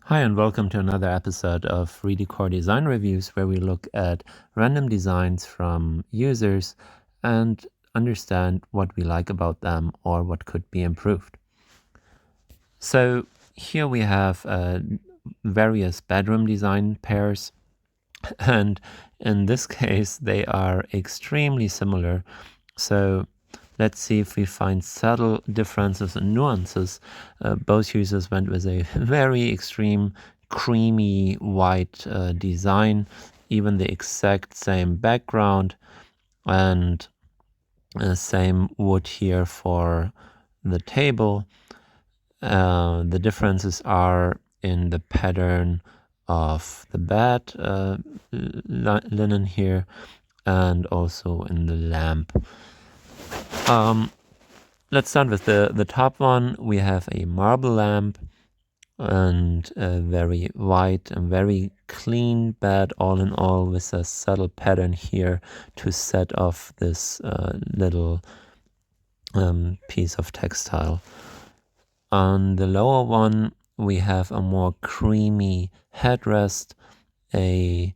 Hi and welcome to another episode of ReDecor Design Reviews, where we look at random designs from users and understand what we like about them or what could be improved. So here we have various bedroom design pairs, and in this case they are extremely similar. So let's see if we find subtle differences and nuances. Both users went with a very extreme creamy white design, even the exact same background, and same wood here for the table. The differences are in the pattern of the bed linen here, and also in the lamp. Let's start with the top one. We have a marble lamp and a very white and very clean bed, all in all, with a subtle pattern here to set off this little piece of textile. On the lower one, we have a more creamy headrest, a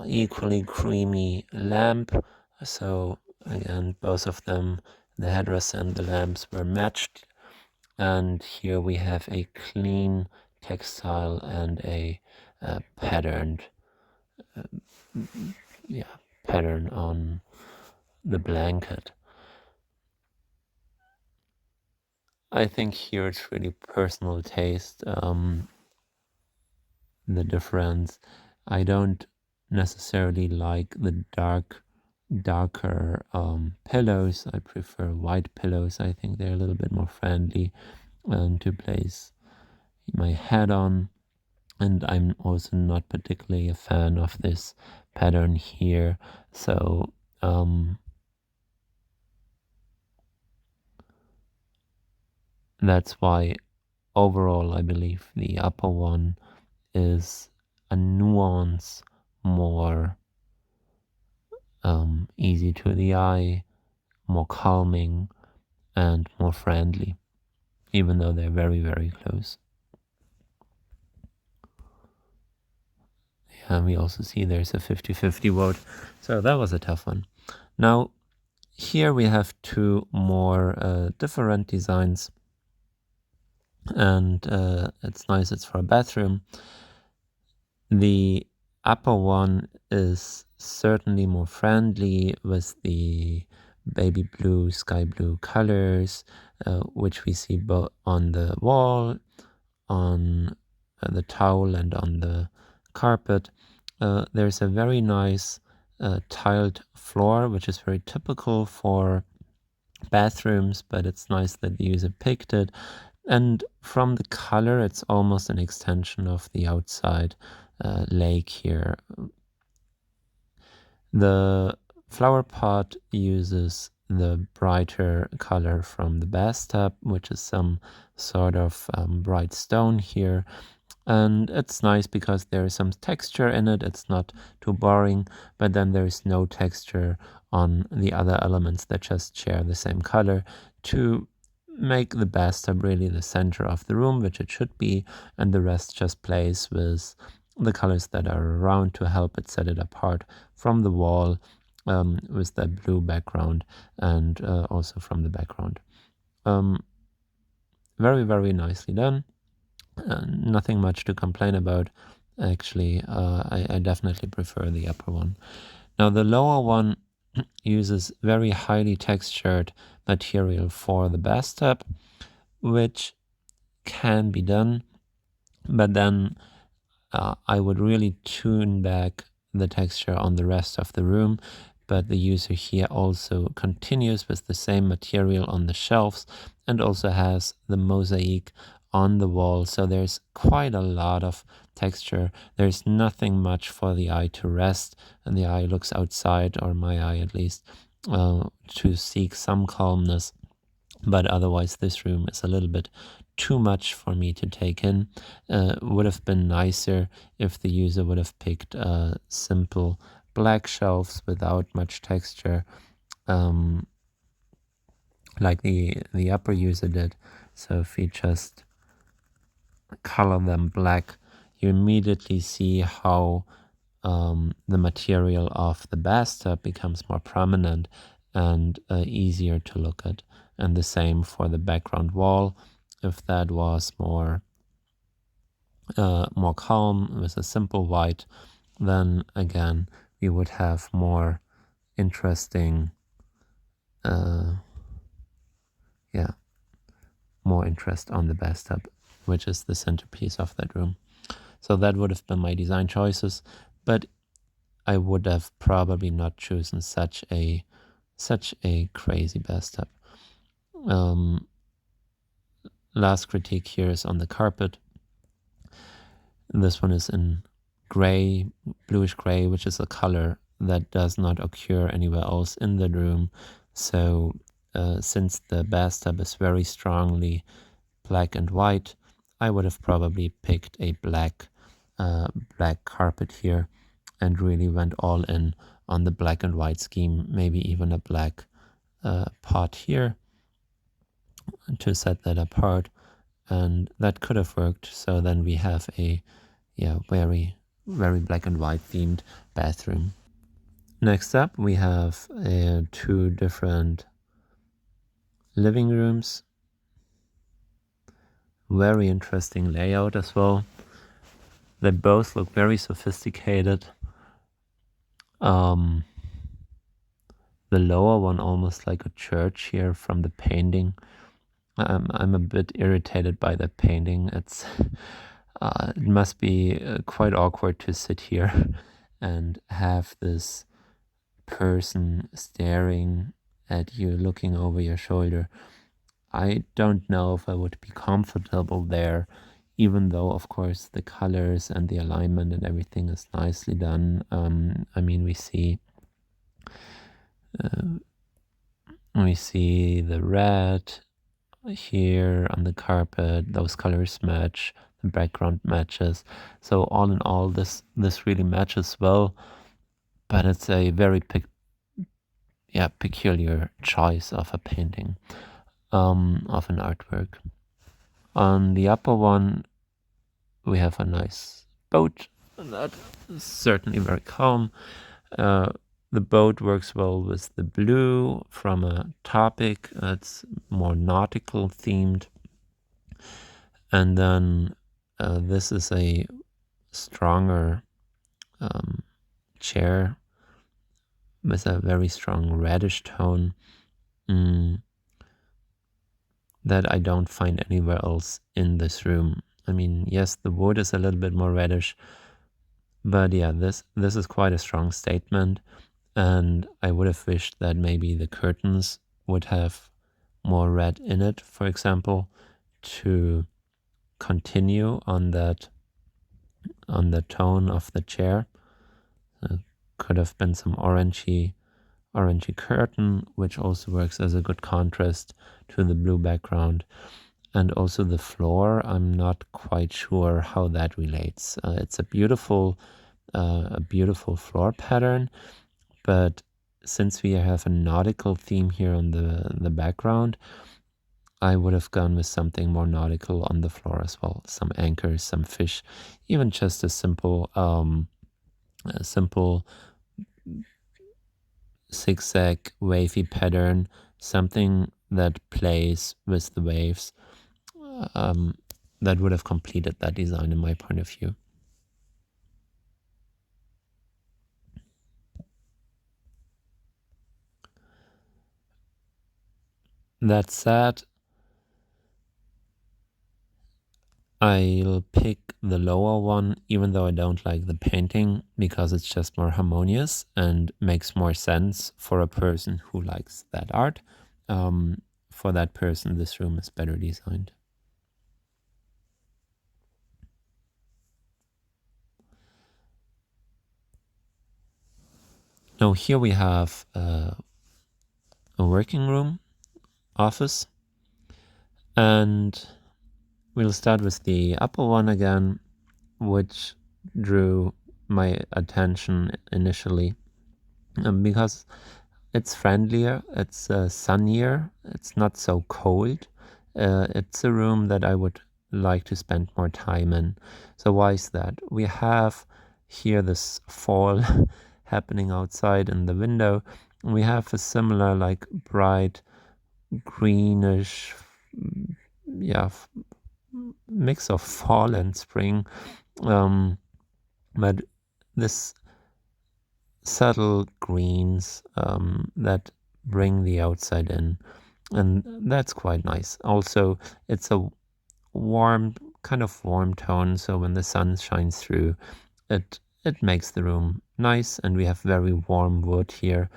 equally creamy lamp. So again, both of them, the headrest and the lamps, were matched. And here we have a clean textile and a patterned pattern on the blanket. I think here it's really personal taste, the difference. I don't necessarily like the darker pillows. I prefer white pillows. I think they're a little bit more friendly to place my head on. And I'm also not particularly a fan of this pattern here. So that's why overall I believe the upper one is a nuance more easy to the eye, more calming, and more friendly, even though they're very, very close. And we also see there's a 50-50 vote. So that was a tough one. Now, here we have two more different designs. And it's nice, it's for a bathroom. The upper one is certainly more friendly with the baby blue, sky blue colors, which we see both on the wall, on the towel, and on the carpet. There's a very nice tiled floor, which is very typical for bathrooms, but it's nice that the user picked it. And from the color, it's almost an extension of the outside lake here. The flower pot uses the brighter color from the bathtub, which is some sort of bright stone here. And it's nice because there is some texture in it. It's not too boring, but then there is no texture on the other elements that just share the same color to make the bathtub really the center of the room, which it should be, and the rest just plays with the colors that are around to help it set it apart from the wall, with that blue background, and also from the background. Very, very nicely done. Nothing much to complain about. Actually, I definitely prefer the upper one. Now the lower one uses very highly textured material for the bathtub, which can be done, but then I would really tune back the texture on the rest of the room. But the user here also continues with the same material on the shelves and also has the mosaic on the wall. So there's quite a lot of texture. There's nothing much for the eye to rest, and the eye looks outside, or my eye at least, to seek some calmness. But otherwise, this room is a little bit too much for me to take in. Would have been nicer if the user would have picked simple black shelves without much texture, like the upper user did. So if we just color them black, you immediately see how the material of the bathtub becomes more prominent and easier to look at. And the same for the background wall. If that was more calm with a simple white, then again we would have more interesting more interest on the bathtub, which is the centerpiece of that room. So that would have been my design choices, but I would have probably not chosen such a crazy bathtub. Last critique here is on the carpet. This one is in gray, bluish gray, which is a color that does not occur anywhere else in the room. So since the bathtub is very strongly black and white, I would have probably picked a black carpet here and really went all in on the black and white scheme, maybe even a black pot here to set that apart, and that could have worked. So then we have a very black and white themed bathroom. Next up we have two different living rooms. Very interesting layout as well. They both look very sophisticated. The lower one almost like a church here from the painting. I'm a bit irritated by the painting. It's it must be quite awkward to sit here and have this person staring at you, looking over your shoulder. I don't know if I would be comfortable there, even though of course the colors and the alignment and everything is nicely done. I mean, we see the red here on the carpet, those colors match, the background matches. So all in all, this really matches well, but it's a very peculiar choice of a painting, of an artwork. On the upper one, we have a nice boat, and that is certainly very calm. The boat works well with the blue from a topic. It's more nautical themed. And then this is a stronger chair with a very strong reddish tone that I don't find anywhere else in this room. I mean, yes, the wood is a little bit more reddish, but yeah, this is quite a strong statement. And I would have wished that maybe the curtains would have more red in it, for example, to continue on the tone of the chair. Could have been some orangey curtain, which also works as a good contrast to the blue background. And also the floor, I'm not quite sure how that relates. It's a beautiful floor pattern, but since we have a nautical theme here on the background, I would have gone with something more nautical on the floor as well. Some anchors, some fish, even just a simple zigzag wavy pattern, something that plays with the waves. That would have completed that design in my point of view. That said, I'll pick the lower one, even though I don't like the painting, because it's just more harmonious and makes more sense for a person who likes that art. For that person, this room is better designed. Now here we have a working room, office, and we'll start with the upper one again, which drew my attention initially because it's friendlier, it's sunnier, it's not so cold. It's a room that I would like to spend more time in. So why is that? We have here this fall happening outside in the window. We have a similar like bright greenish, yeah, mix of fall and spring, but this subtle greens that bring the outside in, and that's quite nice. Also, it's a warm, kind of warm tone, so when the sun shines through, it makes the room nice, and we have very warm wood here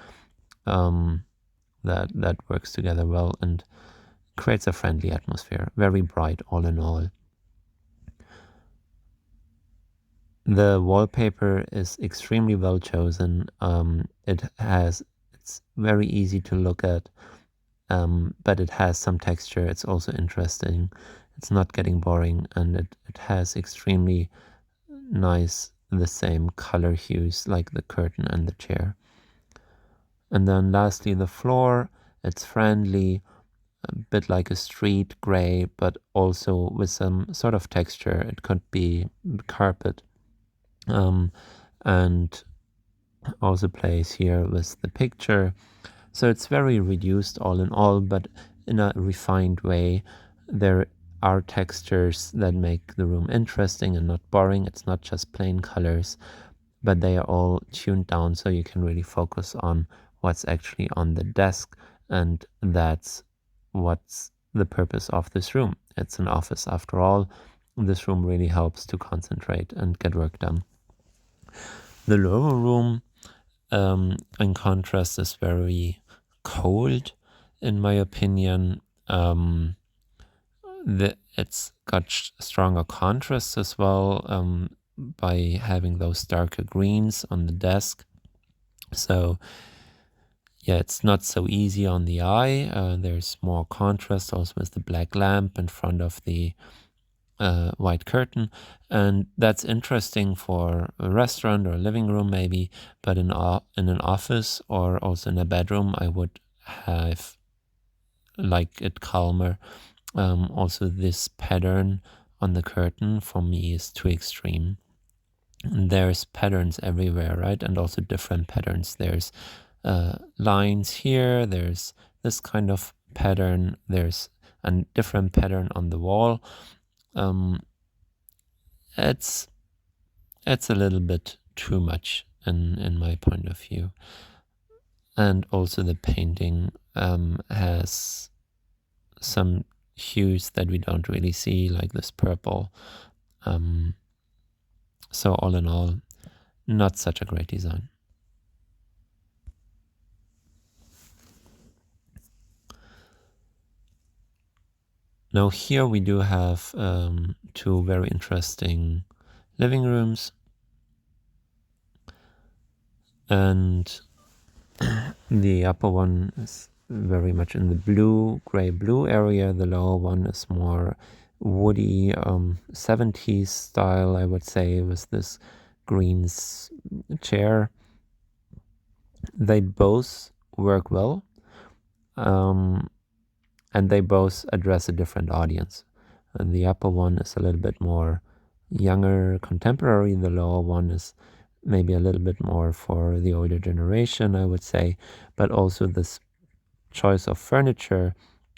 that works together well and creates a friendly atmosphere. Very bright all in all. The wallpaper is extremely well chosen. It's very easy to look at, but it has some texture. It's also interesting. It's not getting boring, and it has extremely nice, the same color hues like the curtain and the chair. And then lastly, the floor. It's friendly, a bit like a street gray, but also with some sort of texture. It could be carpet. And also plays here with the picture. So it's very reduced all in all, but in a refined way. There are textures that make the room interesting and not boring. It's not just plain colors, but they are all tuned down so you can really focus on what's actually on the desk, and that's what's the purpose of this room. It's an office after all. This room really helps to concentrate and get work done. The lower room, in contrast, is very cold, in my opinion. It's got stronger contrasts as well by having those darker greens on the desk. So yeah, it's not so easy on the eye. There's more contrast also with the black lamp in front of the white curtain, and that's interesting for a restaurant or a living room maybe, but in an office or also in a bedroom I would have like it calmer. Also this pattern on the curtain for me is too extreme. And there's patterns everywhere, right? And also different patterns. There's lines here, there's this kind of pattern, there's a different pattern on the wall. It's a little bit too much in my point of view. And also the painting has some hues that we don't really see, like this purple. So all in all, not such a great design. Now here we do have two very interesting living rooms, and the upper one is very much in the gray-blue area. The lower one is more woody, 70s style, I would say, with this green chair. They both work well, and they both address a different audience. And the upper one is a little bit more younger, contemporary. The lower one is maybe a little bit more for the older generation, I would say. But also this choice of furniture,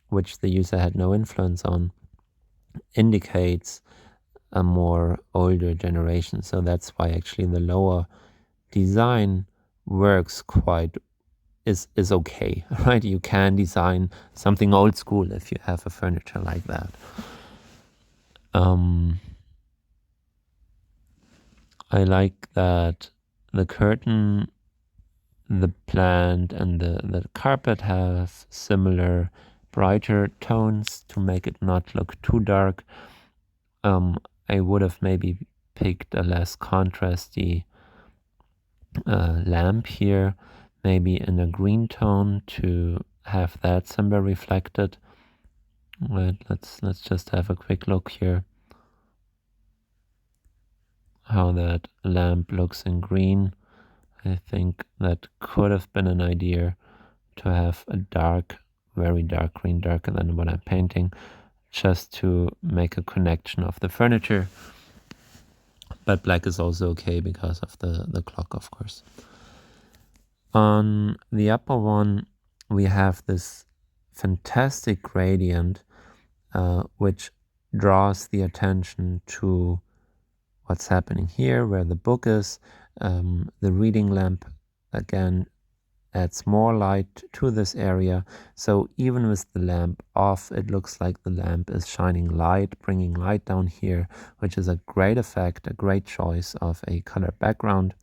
which the user had no influence on, indicates a more older generation. So that's why actually the lower design works is okay, right? You can design something old school if you have a furniture like that. I like that the curtain, the plant, and the carpet have similar brighter tones to make it not look too dark. I would have maybe picked a less contrasty lamp here, maybe in a green tone to have that somewhere reflected. Right, let's just have a quick look here how that lamp looks in green. I think that could have been an idea to have a dark, very dark green, darker than what I'm painting, just to make a connection of the furniture. But black is also okay because of the clock, of course. On the upper one, we have this fantastic gradient, which draws the attention to what's happening here, where the book is. The reading lamp, again, adds more light to this area. So even with the lamp off, it looks like the lamp is shining light, bringing light down here, which is a great effect, a great choice of a color background.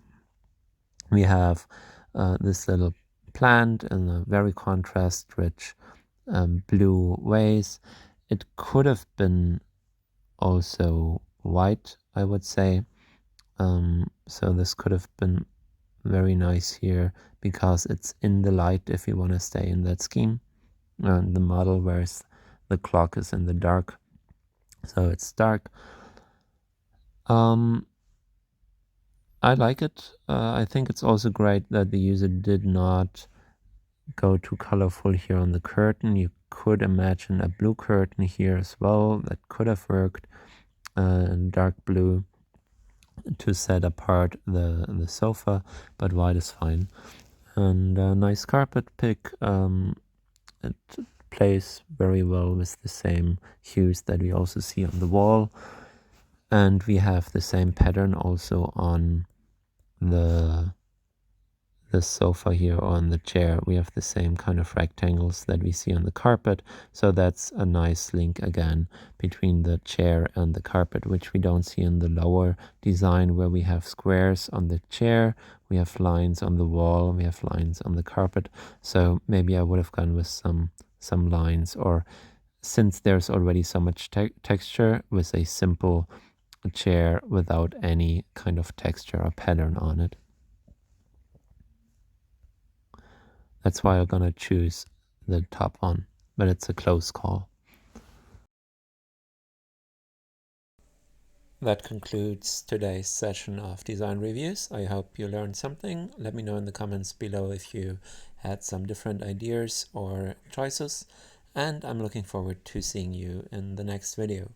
We have this little plant in a very contrast-rich blue vase. It could have been also white, I would say. So this could have been very nice here because it's in the light if you want to stay in that scheme. The model, whereas the clock is in the dark, so it's dark. I like it. I think it's also great that the user did not go too colorful here on the curtain. You could imagine a blue curtain here as well. That could have worked. Dark blue to set apart the sofa, but white is fine. And a nice carpet pick. It plays very well with the same hues that we also see on the wall. And we have the same pattern also on the sofa here on the chair. We have the same kind of rectangles that we see on the carpet. So that's a nice link again between the chair and the carpet, which we don't see in the lower design, where we have squares on the chair, we have lines on the wall, we have lines on the carpet. So maybe I would have gone with some lines, or since there's already so much texture, with a simple chair without any kind of texture or pattern on it. That's why I'm gonna choose the top one, but it's a close call. That concludes today's session of design reviews. I hope you learned something. Let me know in the comments below if you had some different ideas or choices, and I'm looking forward to seeing you in the next video.